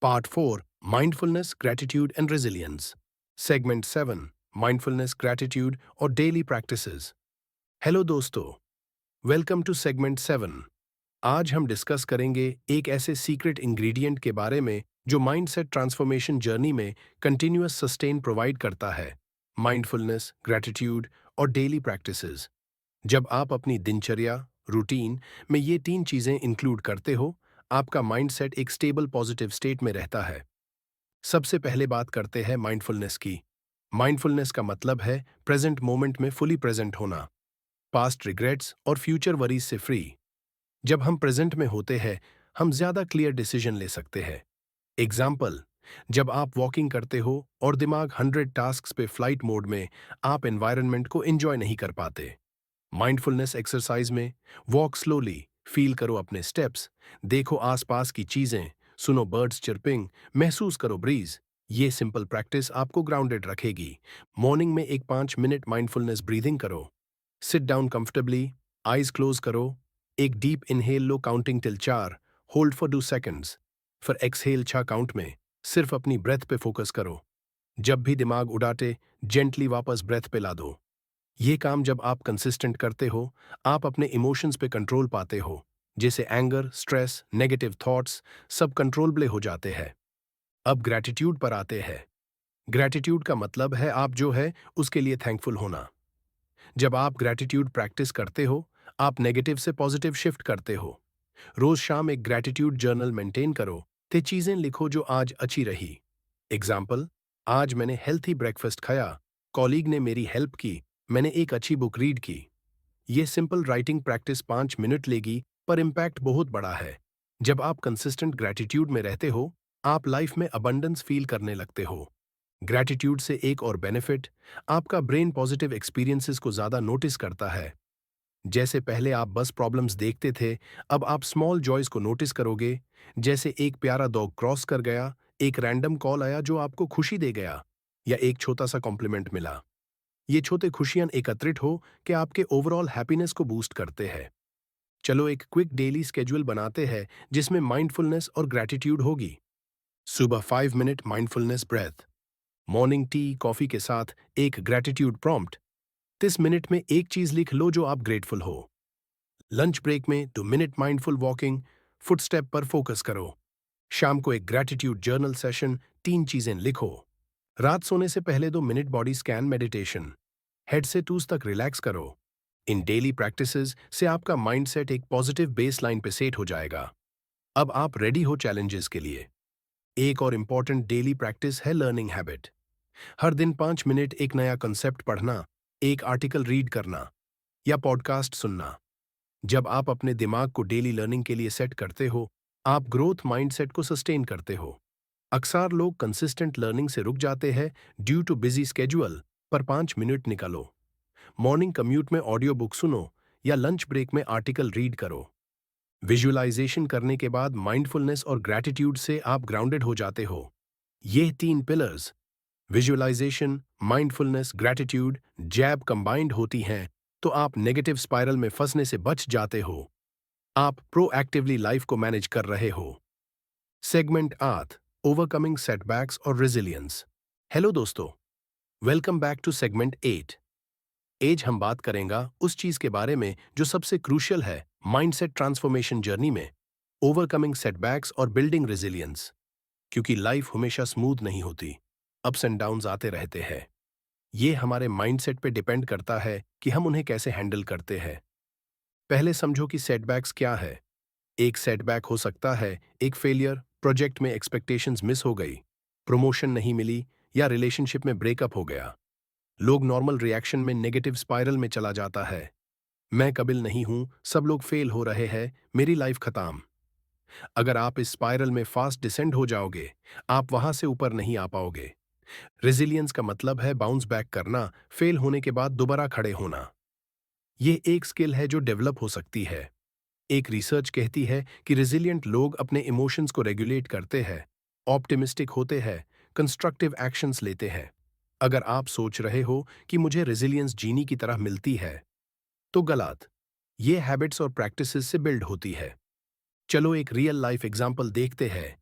Part 4 Mindfulness, Gratitude and Resilience. Segment 7 Mindfulness, Gratitude और Daily Practices. Hello दोस्तों, welcome to segment 7। आज हम discuss करेंगे एक ऐसे सीक्रेट इंग्रेडिएंट के बारे में जो माइंडसेट ट्रांसफॉर्मेशन जर्नी में कंटिन्यूअस सस्टेन प्रोवाइड करता है, माइंडफुलनेस, ग्रैटिट्यूड और डेली प्रैक्टिसेस। जब आप अपनी दिनचर्या, रूटीन में ये तीन चीजें इंक्लूड करते हो, आपका माइंडसेट एक स्टेबल पॉजिटिव स्टेट में रहता है। सबसे पहले बात करते हैं माइंडफुलनेस की। माइंडफुलनेस का मतलब है प्रेजेंट मोमेंट में फुली प्रेजेंट होना, पास्ट रिग्रेट्स और फ्यूचर वरीज से फ्री। जब हम प्रेजेंट में होते हैं, हम ज्यादा क्लियर डिसीजन ले सकते हैं। एग्जाम्पल, जब आप वॉकिंग करते हो और दिमाग 100 टास्क्स पे फ्लाइट मोड में, आप एनवायरनमेंट को एंजॉय नहीं कर पाते। माइंडफुलनेस एक्सरसाइज में वॉक स्लोली, फील करो अपने स्टेप्स, देखो आसपास की चीजें, सुनो बर्ड्स चिर्पिंग, महसूस करो ब्रीज। ये सिंपल प्रैक्टिस आपको ग्राउंडेड रखेगी। मॉर्निंग में एक 5 मिनट माइंडफुलनेस ब्रीदिंग करो। Sit down comfortably, eyes close करो, एक deep inhale low counting till 4, hold for 2 seconds, फिर एक्सहेल 6 काउंट में। सिर्फ अपनी ब्रेथ पे फोकस करो। जब भी दिमाग उड़ाटे, जेंटली वापस ब्रेथ पे ला दो। ये काम जब आप कंसिस्टेंट करते हो, आप अपने इमोशंस पे कंट्रोल पाते हो, जैसे एंगर, स्ट्रेस, नेगेटिव थॉट्स, सब कंट्रोलेबल हो जाते हैं। अब ग्रैटिट्यूड पर आते हैं। ग्रैटिट्यूड का मतलब है आप जो है उसके लिए थैंकफुल होना। जब आप ग्रैटिट्यूड प्रैक्टिस करते हो, आप नेगेटिव से पॉजिटिव शिफ्ट करते हो। रोज शाम एक ग्रैटिट्यूड जर्नल मेंटेन करो, ते चीजें लिखो जो आज अच्छी रही। एग्जाम्पल, आज मैंने हेल्थी ब्रेकफास्ट खाया, कॉलीग ने मेरी हेल्प की, मैंने एक अच्छी बुक रीड की। ये सिंपल राइटिंग प्रैक्टिस 5 मिनट लेगी, पर इम्पैक्ट बहुत बड़ा है। जब आप कंसिस्टेंट ग्रैटिट्यूड में रहते हो, आप लाइफ में अबंडेंस फील करने लगते हो। ग्रैटिट्यूड से एक और बेनिफिट, आपका ब्रेन पॉजिटिव एक्सपीरियंसेस को ज्यादा नोटिस करता है। जैसे पहले आप बस प्रॉब्लम्स देखते थे, अब आप स्मॉल जॉयज को नोटिस करोगे, जैसे एक प्यारा डॉग क्रॉस कर गया, एक रैंडम कॉल आया जो आपको खुशी दे गया, या एक छोटा सा कॉम्प्लीमेंट मिला। ये छोटे खुशियां एकत्रित हो कि आपके ओवरऑल हैप्पीनेस को बूस्ट करते हैं। चलो एक क्विक डेली स्केड्यूल बनाते हैं जिसमें माइंडफुलनेस और ग्रैटिट्यूड होगी। सुबह 5 minute mindfulness breath, morning tea coffee के साथ एक ग्रैटिट्यूड प्रॉम्प्ट, 30 मिनट में एक चीज लिख लो जो आप ग्रेटफुल हो। लंच ब्रेक में 2 मिनट माइंडफुल वॉकिंग, फुटस्टेप पर फोकस करो। शाम को एक ग्रैटिट्यूड जर्नल सेशन, 3 चीजें लिखो। रात सोने से पहले 2 minute body scan meditation, head से टूज तक रिलैक्स करो। इन डेली प्रैक्टिसेस से आपका माइंडसेट एक पॉजिटिव बेसलाइन पे सेट हो जाएगा। अब आप रेडी हो चैलेंजेस के लिए। एक और इम्पॉर्टेंट डेली प्रैक्टिस है लर्निंग हैबिट। हर दिन 5 मिनट एक नया कंसेप्ट पढ़ना, एक आर्टिकल रीड करना या पॉडकास्ट सुनना। जब आप अपने दिमाग को डेली लर्निंग के लिए सेट करते हो, आप ग्रोथ माइंडसेट को सस्टेन करते हो। अक्सर लोग कंसिस्टेंट लर्निंग से रुक जाते हैं ड्यू टू बिजी स्केड्यूल, पर 5 मिनट निकालो। मॉर्निंग कम्यूट में ऑडियो बुक सुनो या लंच ब्रेक में आर्टिकल रीड करो। विजुअलाइजेशन करने के बाद माइंडफुलनेस और ग्रैटिट्यूड से आप ग्राउंडेड हो जाते हो। ये तीन पिलर्स, विजुअलाइजेशन, माइंडफुलनेस, ग्रैटिट्यूड, जैब कंबाइंड होती हैं, तो आप नेगेटिव स्पाइरल में फंसने से बच जाते हो। आप प्रोएक्टिवली लाइफ को मैनेज कर रहे हो। सेगमेंट 8 ओवरकमिंग सेटबैक्स और रेजिलियंस। हेलो दोस्तों, welcome back to segment 8। As हम बात करेंगे उस चीज के बारे में जो सबसे क्रूशियल है माइंडसेट ट्रांसफॉर्मेशन जर्नी में, ओवरकमिंग सेटबैक्स और बिल्डिंग रेजिलियंस। क्योंकि लाइफ हमेशा स्मूथ नहीं होती, अप्स एंड डाउन्स आते रहते हैं। ये हमारे माइंडसेट पे डिपेंड करता है कि हम उन्हें कैसे हैंडल करते हैं। पहले समझो कि सेटबैक्स क्या है। एक सेटबैक हो सकता है एक फेलियर, प्रोजेक्ट में एक्सपेक्टेशंस मिस हो गई, प्रमोशन नहीं मिली या रिलेशनशिप में ब्रेकअप हो गया। लोग नॉर्मल रिएक्शन में नेगेटिव स्पाइरल में चला जाता है। मैं काबिल नहीं हूं, सब लोग फेल हो रहे हैं, मेरी लाइफ खत्म। अगर आप इस स्पाइरल में फास्ट डिसेंड हो जाओगे, आप वहां से ऊपर नहीं आ पाओगे। रेजिलियंस का मतलब है बाउंस बैक करना, फेल होने के बाद दोबारा खड़े होना। ये एक स्किल है जो डेवलप हो सकती है। एक रिसर्च कहती है कि रेजिलियंट लोग अपने इमोशंस को रेगुलेट करते हैं, ऑप्टिमिस्टिक होते हैं, कंस्ट्रक्टिव एक्शंस लेते हैं। अगर आप सोच रहे हो कि मुझे रेजिलियंस जीनी की तरह मिलती है, तो गलत। ये हैबिट्स और प्रैक्टिसेस से बिल्ड होती है। चलो एक रियल लाइफ एग्जांपल देखते हैं।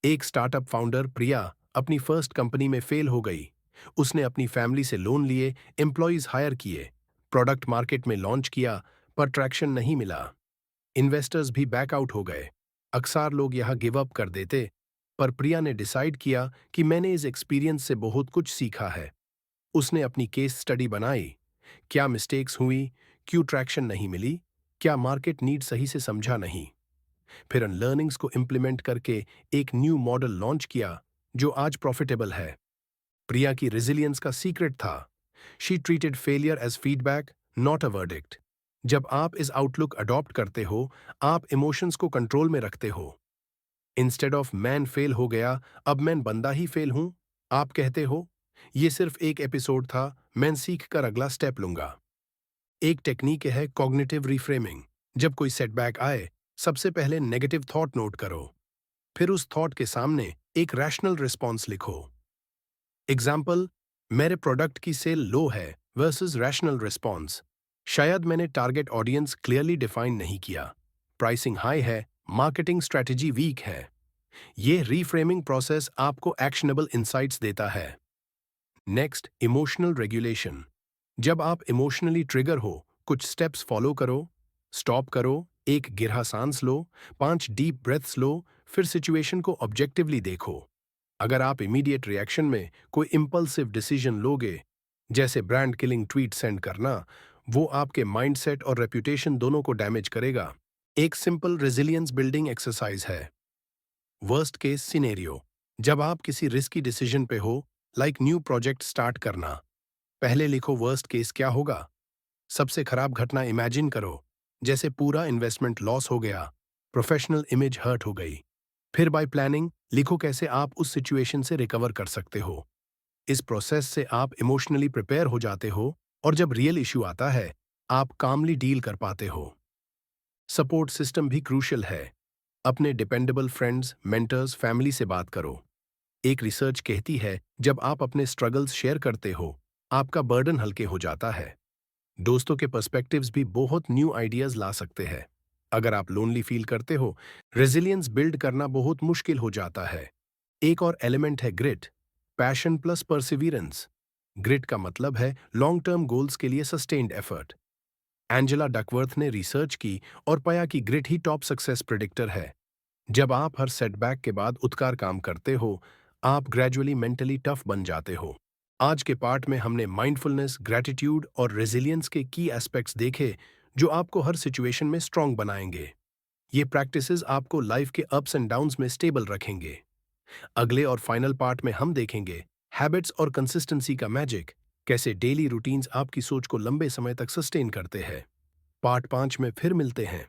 एक स्टार्टअप फाउंडर प्रिया अपनी फर्स्ट कंपनी में फेल हो गई। उसने अपनी फैमिली से लोन लिए, एम्प्लॉयज हायर किए, प्रोडक्ट मार्केट में लॉन्च किया, पर ट्रैक्शन नहीं मिला। इन्वेस्टर्स भी बैकआउट हो गए। अक्सर लोग यहाँ गिव अप कर देते, पर प्रिया ने डिसाइड किया कि मैंने इस एक्सपीरियंस से बहुत कुछ सीखा है। उसने अपनी केस स्टडी बनाई, क्या मिस्टेक्स हुई, क्यों ट्रैक्शन नहीं मिली, क्या मार्केट नीड सही से समझा नहीं। फिर उन लर्निंग्स को इम्प्लीमेंट करके एक न्यू मॉडल लॉन्च किया जो आज प्रॉफिटेबल है। प्रिया की रेजिलियंस का सीक्रेट था, she treated failure as feedback, not a verdict. जब आप इस आउटलुक अडॉप्ट करते हो, आप इमोशंस को कंट्रोल में रखते हो। इंस्टेड ऑफ मैन फेल हो गया, अब मैं बंदा ही फेल हूं, आप कहते हो ये सिर्फ एक एपिसोड था, मैं सीख कर अगला स्टेप लूंगा। एक टेक्निक है कॉग्निटिव रिफ्रेमिंग। जब कोई सेटबैक आए, सबसे पहले नेगेटिव थॉट नोट करो, फिर उस थॉट के सामने एक रैशनल रिस्पॉन्स लिखो। एग्जाम्पल, मेरे प्रोडक्ट की सेल लो है वर्सेस रैशनल रिस्पॉन्स, शायद मैंने टारगेट ऑडियंस क्लियरली डिफाइन नहीं किया, प्राइसिंग हाई है, मार्केटिंग स्ट्रेटजी वीक है। ये रीफ्रेमिंग प्रोसेस आपको एक्शनेबल इंसाइट्स देता है। Next, emotional regulation. जब आप इमोशनली ट्रिगर हो, कुछ स्टेप्स फॉलो करो। स्टॉप करो, एक गहरा सांस लो, 5 डीप ब्रेथ्स लो, फिर सिचुएशन को ऑब्जेक्टिवली देखो। अगर आप इमीडिएट रिएक्शन में कोई इम्पल्सिव डिसीजन लोगे, जैसे ब्रांड किलिंग ट्वीट सेंड करना, वो आपके माइंडसेट और रेपुटेशन दोनों को डैमेज करेगा। एक सिंपल रेजिलियंस बिल्डिंग एक्सरसाइज है। Worst case scenario. जब आप किसी रिस्की डिसीजन पे हो, लाइक न्यू प्रोजेक्ट स्टार्ट करना, पहले लिखो वर्स्ट केस क्या होगा। सबसे खराब घटना इमेजिन करो, जैसे पूरा इन्वेस्टमेंट लॉस हो गया, प्रोफेशनल इमेज हर्ट हो गई। फिर बाय प्लानिंग लिखो कैसे आप उस सिचुएशन से रिकवर कर सकते हो। इस प्रोसेस से आप इमोशनली प्रिपेयर हो जाते हो, और जब रियल इश्यू आता है, आप कामली डील कर पाते हो। सपोर्ट सिस्टम भी क्रूशियल है। अपने डिपेंडेबल फ्रेंड्स, मेंटर्स, फैमिली से बात करो। एक रिसर्च कहती है, जब आप अपने स्ट्रगल्स शेयर करते हो, आपका बर्डन हल्के हो जाता है। दोस्तों के पर्सपेक्टिव्स भी बहुत न्यू आइडियाज ला सकते हैं। अगर आप लोनली फील करते हो, रेजिलियंस बिल्ड करना बहुत मुश्किल हो जाता है। एक और एलिमेंट है grit, passion plus perseverance. Grit का मतलब है लॉन्ग टर्म गोल्स के लिए सस्टेन्ड एफर्ट। एंजेला डकवर्थ ने रिसर्च की और पाया कि ग्रिट ही टॉप सक्सेस प्रिडिक्टर है। जब आप हर सेटबैक के बाद उठकर काम करते हो, आप ग्रेजुअली मेंटली टफ बन जाते हो। आज के पार्ट में हमने माइंडफुलनेस, ग्रैटिट्यूड और रेजिलियंस के की एस्पेक्ट्स देखे, जो आपको हर सिचुएशन में स्ट्रांग बनाएंगे। ये प्रैक्टिसेस आपको लाइफ के अप्स एंड डाउन्स में स्टेबल रखेंगे। अगले और फाइनल पार्ट में हम देखेंगे हैबिट्स और कंसिस्टेंसी का मैजिक, कैसे डेली रूटीन्स आपकी सोच को लंबे समय तक सस्टेन करते हैं। पार्ट 5 में फिर मिलते हैं।